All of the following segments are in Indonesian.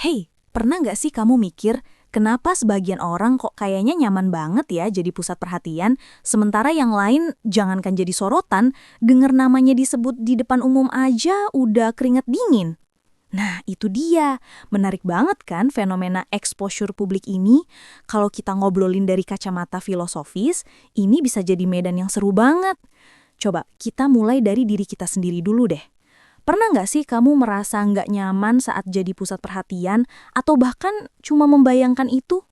Hey, pernah nggak sih kamu mikir, kenapa sebagian orang kok kayaknya nyaman banget ya jadi pusat perhatian, sementara yang lain jangankan jadi sorotan, denger namanya disebut di depan umum aja udah keringet dingin? Nah, itu dia. Menarik banget kan fenomena exposure publik ini? Kalau kita ngobrolin dari kacamata filosofis, ini bisa jadi medan yang seru banget. Coba kita mulai dari diri kita sendiri dulu deh. Pernah nggak sih kamu merasa nggak nyaman saat jadi pusat perhatian atau bahkan cuma membayangkan itu?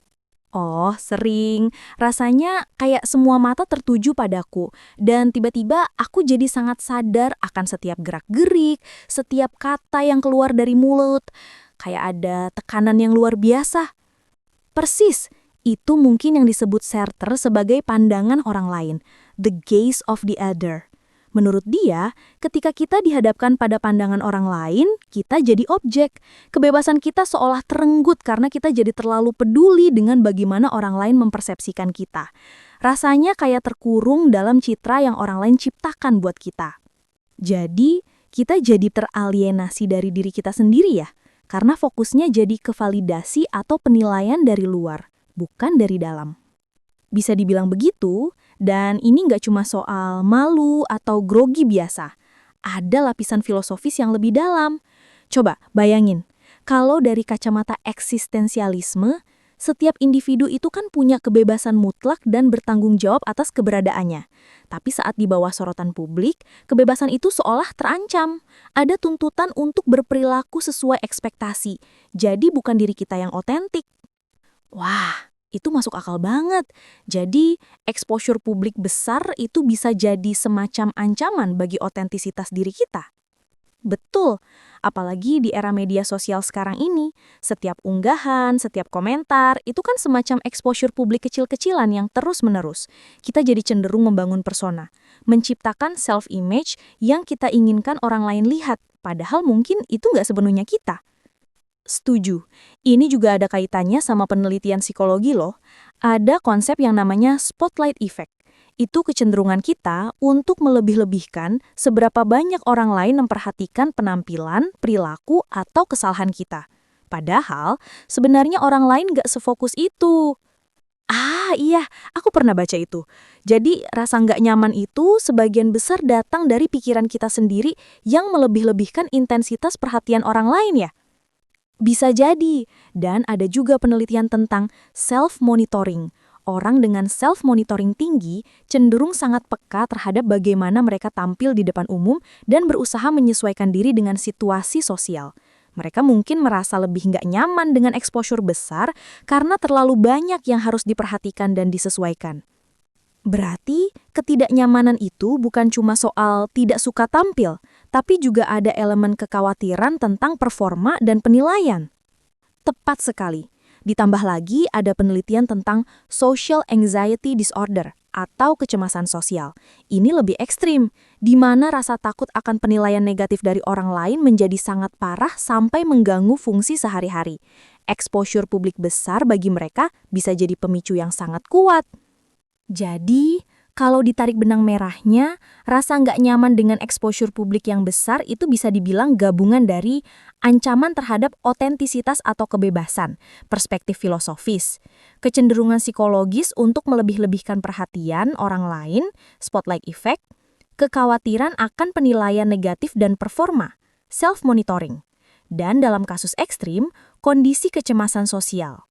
Oh, sering. Rasanya kayak semua mata tertuju padaku. Dan tiba-tiba aku jadi sangat sadar akan setiap gerak-gerik, setiap kata yang keluar dari mulut. Kayak ada tekanan yang luar biasa. Persis, itu mungkin yang disebut Sartre sebagai pandangan orang lain. The gaze of the other. Menurut dia, ketika kita dihadapkan pada pandangan orang lain, kita jadi objek. Kebebasan kita seolah terenggut karena kita jadi terlalu peduli dengan bagaimana orang lain mempersepsikan kita. Rasanya kayak terkurung dalam citra yang orang lain ciptakan buat kita. Jadi, kita jadi teralienasi dari diri kita sendiri ya, karena fokusnya jadi ke validasi atau penilaian dari luar, bukan dari dalam. Bisa dibilang begitu, dan ini nggak cuma soal malu atau grogi biasa. Ada lapisan filosofis yang lebih dalam. Coba bayangin, kalau dari kacamata eksistensialisme, setiap individu itu kan punya kebebasan mutlak dan bertanggung jawab atas keberadaannya. Tapi saat di bawah sorotan publik, kebebasan itu seolah terancam. Ada tuntutan untuk berperilaku sesuai ekspektasi. Jadi bukan diri kita yang otentik. Wah, itu masuk akal banget. Jadi, exposure publik besar itu bisa jadi semacam ancaman bagi otentisitas diri kita. Betul, apalagi di era media sosial sekarang ini. Setiap unggahan, setiap komentar, itu kan semacam exposure publik kecil-kecilan yang terus-menerus. Kita jadi cenderung membangun persona, menciptakan self-image yang kita inginkan orang lain lihat, padahal mungkin itu nggak sepenuhnya kita. Setuju. Ini juga ada kaitannya sama penelitian psikologi loh. Ada konsep yang namanya spotlight effect. Itu kecenderungan kita untuk melebih-lebihkan seberapa banyak orang lain memperhatikan penampilan, perilaku, atau kesalahan kita. Padahal, sebenarnya orang lain nggak sefokus itu. Ah iya, aku pernah baca itu. Jadi, rasa nggak nyaman itu sebagian besar datang dari pikiran kita sendiri yang melebih-lebihkan intensitas perhatian orang lain ya. Bisa jadi, dan ada juga penelitian tentang self-monitoring. Orang dengan self-monitoring tinggi cenderung sangat peka terhadap bagaimana mereka tampil di depan umum dan berusaha menyesuaikan diri dengan situasi sosial. Mereka mungkin merasa lebih nggak nyaman dengan exposure besar karena terlalu banyak yang harus diperhatikan dan disesuaikan. Berarti, ketidaknyamanan itu bukan cuma soal tidak suka tampil, tapi juga ada elemen kekhawatiran tentang performa dan penilaian. Tepat sekali. Ditambah lagi ada penelitian tentang social anxiety disorder atau kecemasan sosial. Ini lebih ekstrim, di mana rasa takut akan penilaian negatif dari orang lain menjadi sangat parah sampai mengganggu fungsi sehari-hari. Exposure publik besar bagi mereka bisa jadi pemicu yang sangat kuat. Jadi, kalau ditarik benang merahnya, rasa nggak nyaman dengan exposure publik yang besar itu bisa dibilang gabungan dari ancaman terhadap otentisitas atau kebebasan, perspektif filosofis, kecenderungan psikologis untuk melebih-lebihkan perhatian orang lain, spotlight effect, kekhawatiran akan penilaian negatif dan performa, self-monitoring, dan dalam kasus ekstrim, kondisi kecemasan sosial.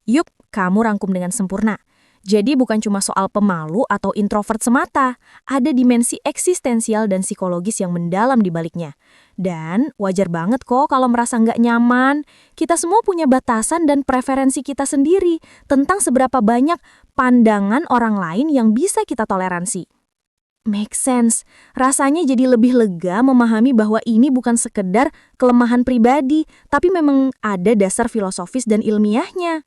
Yup, kamu rangkum dengan sempurna. Jadi bukan cuma soal pemalu atau introvert semata, ada dimensi eksistensial dan psikologis yang mendalam di baliknya. Dan wajar banget kok kalau merasa nggak nyaman. Kita semua punya batasan dan preferensi kita sendiri tentang seberapa banyak pandangan orang lain yang bisa kita toleransi. Make sense. Rasanya jadi lebih lega memahami bahwa ini bukan sekedar kelemahan pribadi, tapi memang ada dasar filosofis dan ilmiahnya.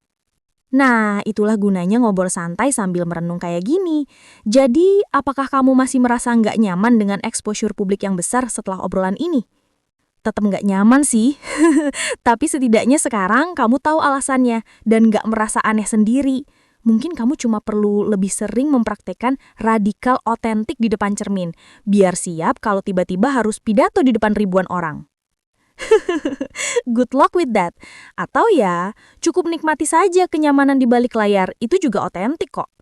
Nah, itulah gunanya ngobrol santai sambil merenung kayak gini. Jadi, apakah kamu masih merasa nggak nyaman dengan exposure publik yang besar setelah obrolan ini? Tetap nggak nyaman sih, tapi setidaknya sekarang kamu tahu alasannya dan nggak merasa aneh sendiri. Mungkin kamu cuma perlu lebih sering mempraktekkan radikal otentik di depan cermin, biar siap kalau tiba-tiba harus pidato di depan ribuan orang. Good luck with that. Atau ya, cukup nikmati saja kenyamanan di balik layar, itu juga otentik kok.